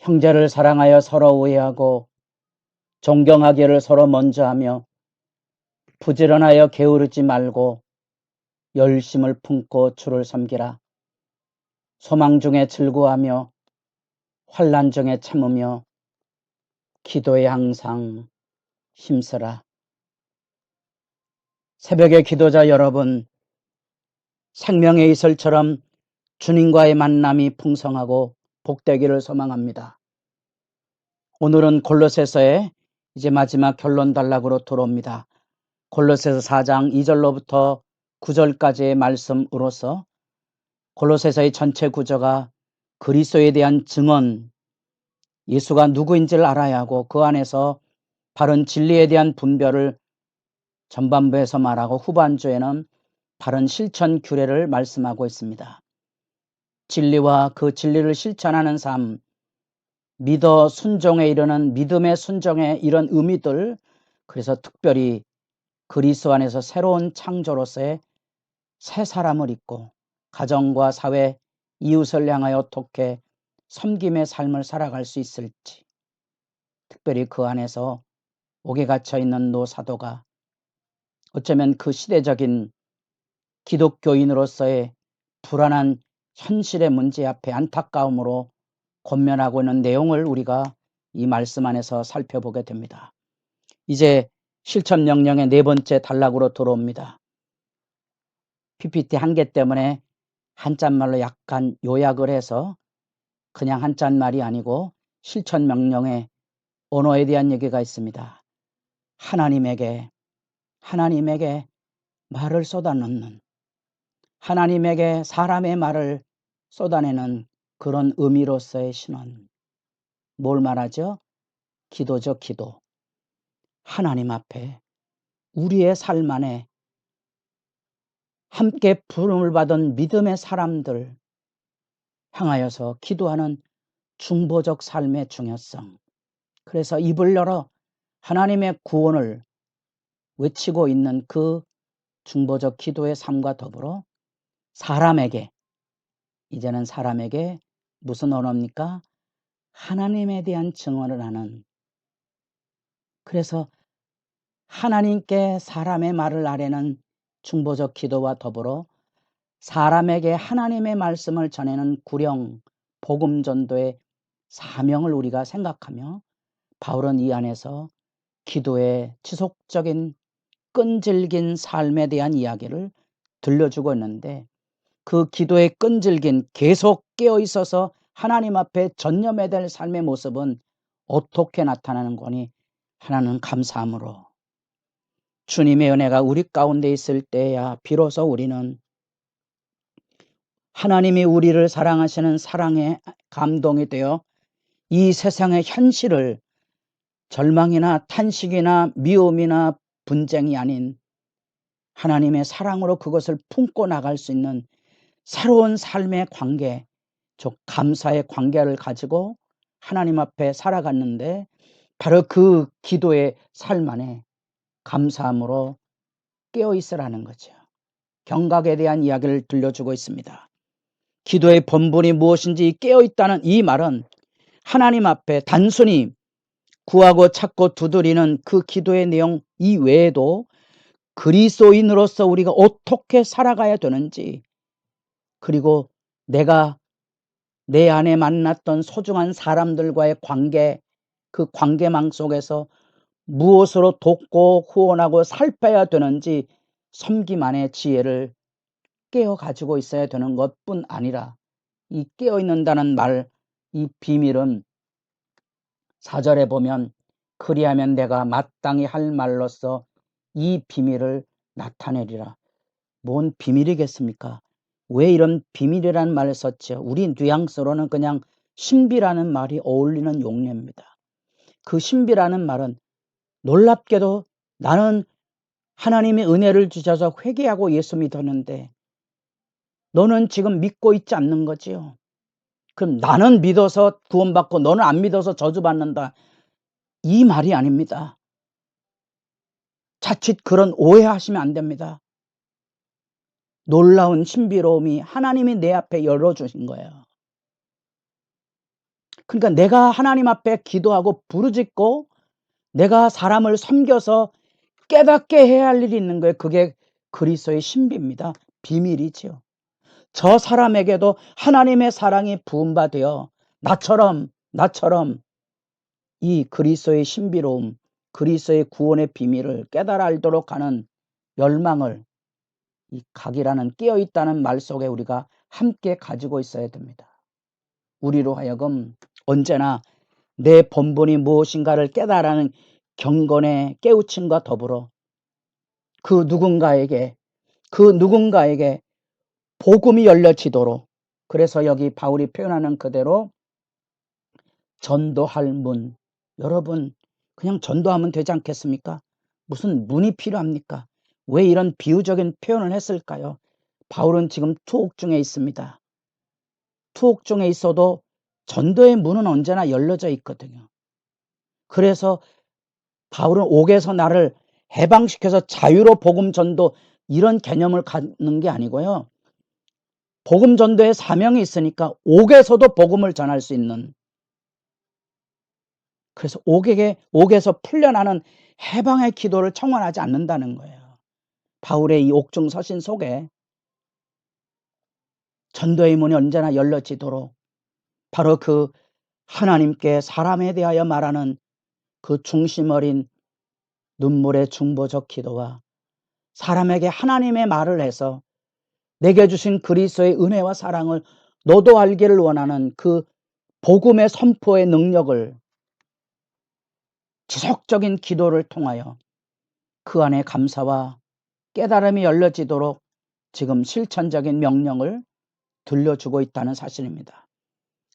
형제를 사랑하여 서로 우애하고 존경하기를 서로 먼저 하며 부지런하여 게으르지 말고 열심을 품고 주를 섬기라. 소망 중에 즐거워하며 환난 중에 참으며 기도에 항상 힘쓰라. 새벽의 기도자 여러분, 생명의 이슬처럼 주님과의 만남이 풍성하고 복되기를 소망합니다. 오늘은 골로새서의 이제 마지막 결론 단락으로 돌아옵니다. 골로새서 4장 2절로부터 9절까지의 말씀으로서 골로새서의 전체 구조가 그리스도에 대한 증언, 예수가 누구인지를 알아야 하고 그 안에서 바른 진리에 대한 분별을 전반부에서 말하고 후반부에는 바른 실천 규례를 말씀하고 있습니다. 진리와 그 진리를 실천하는 삶, 믿어 순종에 이르는 믿음의 순종에 이런 의미들, 그래서 특별히 그리스도 안에서 새로운 창조로서의 새 사람을 입고 가정과 사회, 이웃을 향하여 어떻게 섬김의 삶을 살아갈 수 있을지, 특별히 그 안에서 옥에 갇혀있는 노사도가 어쩌면 그 시대적인 기독교인으로서의 불안한 현실의 문제 앞에 안타까움으로 권면하고 있는 내용을 우리가 이 말씀 안에서 살펴보게 됩니다. 이제 실천 명령의 네 번째 단락으로 들어옵니다. PPT 한계 때문에 한자말로 약간 요약을 해서 그냥 한자말이 아니고 실천 명령의 언어에 대한 얘기가 있습니다. 하나님에게 말을 쏟아넣는, 하나님에게 사람의 말을 쏟아내는 그런 의미로서의 신원. 뭘 말하죠? 기도죠, 기도. 하나님 앞에 우리의 삶 안에 함께 부름을 받은 믿음의 사람들 향하여서 기도하는 중보적 삶의 중요성. 그래서 입을 열어 하나님의 구원을 외치고 있는 그 중보적 기도의 삶과 더불어 사람에게, 이제는 사람에게 무슨 언어입니까? 하나님에 대한 증언을 하는, 그래서 하나님께 사람의 말을 아뢰는 중보적 기도와 더불어 사람에게 하나님의 말씀을 전하는 구령 복음 전도의 사명을 우리가 생각하며 바울은 이 안에서 기도의 지속적인 끈질긴 삶에 대한 이야기를 들려주고 있는데, 그 기도의 끈질긴 계속 깨어 있어서 하나님 앞에 전념해야 될 삶의 모습은 어떻게 나타나는 거니? 하나는 감사함으로 주님의 은혜가 우리 가운데 있을 때야 비로소 우리는 하나님이 우리를 사랑하시는 사랑에 감동이 되어 이 세상의 현실을 절망이나 탄식이나 미움이나 분쟁이 아닌 하나님의 사랑으로 그것을 품고 나갈 수 있는 새로운 삶의 관계, 즉 감사의 관계를 가지고 하나님 앞에 살아갔는데, 바로 그 기도의 삶 안에 감사함으로 깨어있으라는 거죠. 경각에 대한 이야기를 들려주고 있습니다. 기도의 본분이 무엇인지 깨어있다는 이 말은 하나님 앞에 단순히 구하고 찾고 두드리는 그 기도의 내용 이외에도 그리스도인으로서 우리가 어떻게 살아가야 되는지, 그리고 내가 내 안에 만났던 소중한 사람들과의 관계, 그 관계망 속에서 무엇으로 돕고 후원하고 살펴야 되는지 섬김 안의 지혜를 깨어 가지고 있어야 되는 것뿐 아니라, 이 깨어 있는다는 말, 이 비밀은 4절에 보면 그리하면 내가 마땅히 할 말로써 이 비밀을 나타내리라. 뭔 비밀이겠습니까? 왜 이런 비밀이라는 말을 썼죠? 우리 뉘앙스로는 그냥 신비라는 말이 어울리는 용례입니다. 그 신비라는 말은 놀랍게도 나는 하나님의 은혜를 주셔서 회개하고 예수 믿었는데 너는 지금 믿고 있지 않는 거지요. 그럼 나는 믿어서 구원받고 너는 안 믿어서 저주받는다, 이 말이 아닙니다. 자칫 그런 오해하시면 안 됩니다. 놀라운 신비로움이 하나님이 내 앞에 열어주신 거예요. 그러니까 내가 하나님 앞에 기도하고 부르짖고 내가 사람을 섬겨서 깨닫게 해야 할 일이 있는 거예요. 그게 그리스도의 신비입니다. 비밀이지요. 저 사람에게도 하나님의 사랑이 부음받아 나처럼 이 그리스도의 신비로움, 그리스도의 구원의 비밀을 깨달아 알도록 하는 열망을 이 각이라는 깨어있다는 말 속에 우리가 함께 가지고 있어야 됩니다. 우리로 하여금 언제나 내 본분이 무엇인가를 깨달아는 경건의 깨우침과 더불어 그 누군가에게 복음이 열려지도록, 그래서 여기 바울이 표현하는 그대로 전도할 문, 여러분 그냥 전도하면 되지 않겠습니까? 무슨 문이 필요합니까? 왜 이런 비유적인 표현을 했을까요? 바울은 지금 투옥 중에 있습니다. 투옥 중에 있어도 전도의 문은 언제나 열려져 있거든요. 그래서 바울은 옥에서 나를 해방시켜서 자유로 복음 전도 이런 개념을 갖는 게 아니고요. 복음 전도의 사명이 있으니까 옥에서도 복음을 전할 수 있는, 그래서 옥에서 풀려나는 해방의 기도를 청원하지 않는다는 거예요. 바울의 이 옥중 서신 속에 전도의 문이 언제나 열려지도록 바로 그 하나님께 사람에 대하여 말하는 그 중심 어린 눈물의 중보적 기도와 사람에게 하나님의 말을 해서 내게 주신 그리스도의 은혜와 사랑을 너도 알기를 원하는 그 복음의 선포의 능력을 지속적인 기도를 통하여 그 안에 감사와 깨달음이 열려지도록 지금 실천적인 명령을 들려주고 있다는 사실입니다.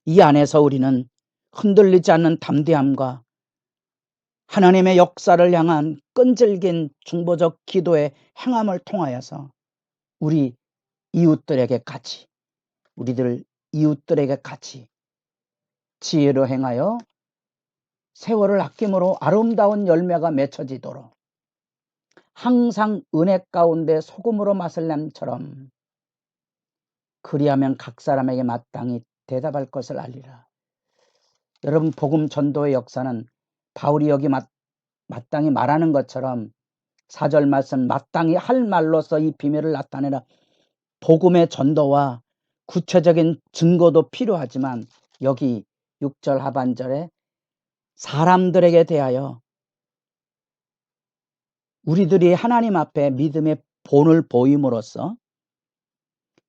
이 안에서 우리는 흔들리지 않는 담대함과 하나님의 역사를 향한 끈질긴 중보적 기도의 행함을 통하여서 우리들 이웃들에게 같이 지혜로 행하여 세월을 아낌으로 아름다운 열매가 맺혀지도록 항상 은혜 가운데 소금으로 맛을 냄처럼 그리하면 각 사람에게 마땅히 대답할 것을 알리라. 여러분, 복음 전도의 역사는 바울이 여기 마땅히 말하는 것처럼 4절 말씀 마땅히 할 말로서 이 비밀을 나타내라. 복음의 전도와 구체적인 증거도 필요하지만 여기 6절 하반절에 사람들에게 대하여 우리들이 하나님 앞에 믿음의 본을 보임으로써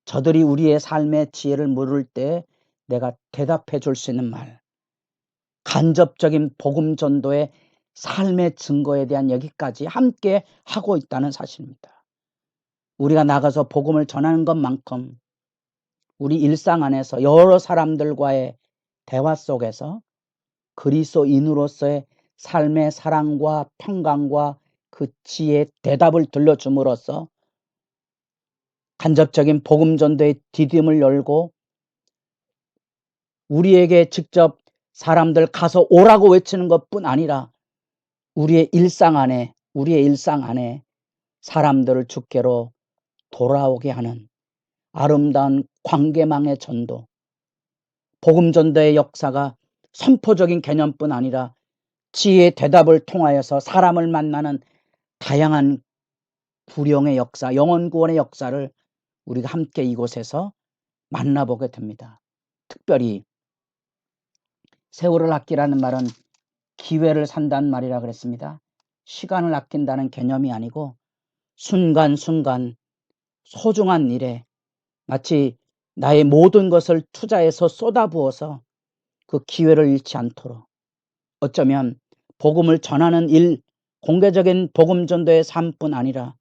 저들이 우리의 삶의 지혜를 물을 때 내가 대답해 줄 수 있는 말, 간접적인 복음 전도의 삶의 증거에 대한 얘기까지 함께 하고 있다는 사실입니다. 우리가 나가서 복음을 전하는 것만큼 우리 일상 안에서 여러 사람들과의 대화 속에서 그리스도인으로서의 삶의 사랑과 평강과 그 지혜의 대답을 들려줌으로써 간접적인 복음 전도의 디딤을 열고 우리에게 직접 사람들 가서 오라고 외치는 것뿐 아니라 우리의 일상 안에 사람들을 주께로 돌아오게 하는 아름다운 관계망의 전도, 복음 전도의 역사가 선포적인 개념뿐 아니라 지혜의 대답을 통하여서 사람을 만나는 다양한 구령의 역사, 영혼 구원의 역사를 우리가 함께 이곳에서 만나보게 됩니다. 특별히 세월을 아끼라는 말은 기회를 산다는 말이라 그랬습니다. 시간을 아낀다는 개념이 아니고 순간순간 소중한 일에 마치 나의 모든 것을 투자해서 쏟아부어서 그 기회를 잃지 않도록, 어쩌면 복음을 전하는 일, 공개적인 복음 전도의 삶뿐 아니라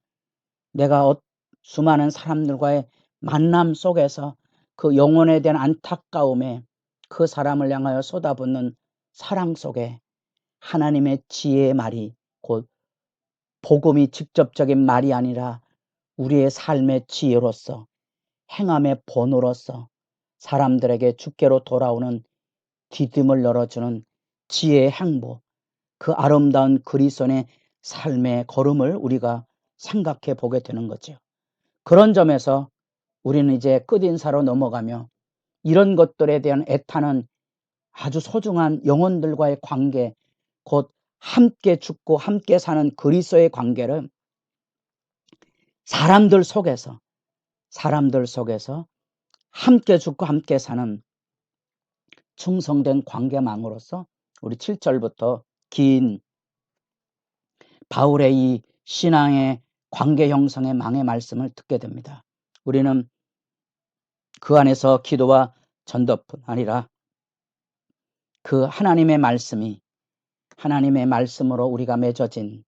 내가 수많은 사람들과의 만남 속에서 그 영혼에 대한 안타까움에 그 사람을 향하여 쏟아붓는 사랑 속에 하나님의 지혜의 말이, 곧 복음이 직접적인 말이 아니라 우리의 삶의 지혜로서 행함의 본으로서 사람들에게 주께로 돌아오는 디딤을 열어주는 지혜의 행보, 그 아름다운 그리스도의 삶의 걸음을 우리가 생각해 보게 되는 거죠. 그런 점에서 우리는 이제 끝인사로 넘어가며 이런 것들에 대한 애타는 아주 소중한 영혼들과의 관계, 곧 함께 죽고 함께 사는 그리스도의 관계를 사람들 속에서 함께 죽고 함께 사는 충성된 관계망으로서 우리 7절부터 긴 바울의 이 신앙의 관계 형성의 망의 말씀을 듣게 됩니다. 우리는 그 안에서 기도와 전도뿐 아니라 그 하나님의 말씀으로 우리가 맺어진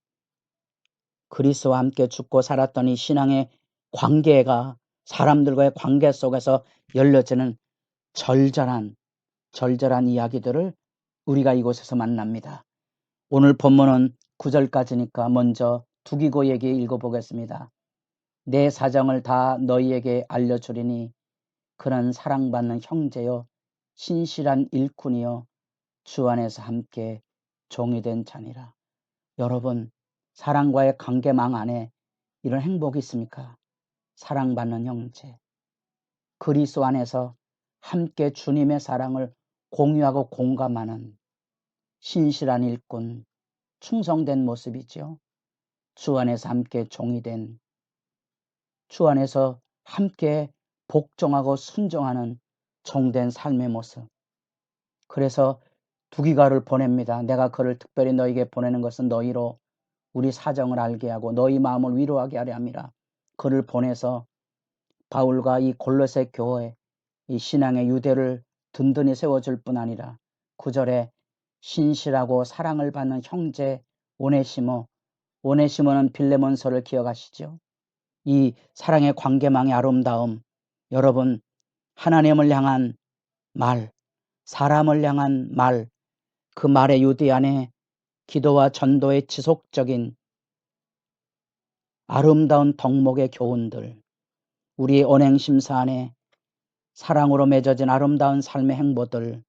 그리스도와 함께 죽고 살았던 이 신앙의 관계가 사람들과의 관계 속에서 열려지는 절절한 이야기들을 우리가 이곳에서 만납니다. 오늘 본문은 9절까지니까 먼저 두기고 얘기 읽어보겠습니다. 내 사정을 다 너희에게 알려주리니 그는 사랑받는 형제요 신실한 일꾼이요 주 안에서 함께 종이 된 자니라. 여러분, 사랑과의 관계망 안에 이런 행복이 있습니까? 사랑받는 형제, 그리스도 안에서 함께 주님의 사랑을 공유하고 공감하는 신실한 일꾼, 충성된 모습이죠. 주 안에서 함께 종이 된, 주 안에서 함께 복종하고 순종하는 종된 삶의 모습. 그래서 두기가를 보냅니다. 내가 그를 특별히 너에게 보내는 것은 너희로 우리 사정을 알게 하고 너희 마음을 위로하게 하려 함이라. 그를 보내서 바울과 이 골로새 교회, 이 신앙의 유대를 든든히 세워줄 뿐 아니라 9절에 신실하고 사랑을 받는 형제 오네시모는 빌레몬서를 기억하시죠? 이 사랑의 관계망의 아름다움, 여러분, 하나님을 향한 말, 사람을 향한 말, 그 말의 유대 안에 기도와 전도의 지속적인 아름다운 덕목의 교훈들, 우리의 언행심사 안에 사랑으로 맺어진 아름다운 삶의 행보들,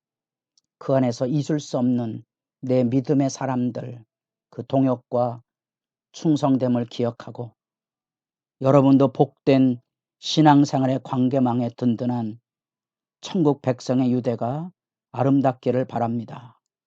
그 안에서 잊을 수 없는 내 믿음의 사람들, 그 동역과 충성됨을 기억하고 여러분도 복된 신앙생활의 관계망에 든든한 천국 백성의 유대가 아름답기를 바랍니다.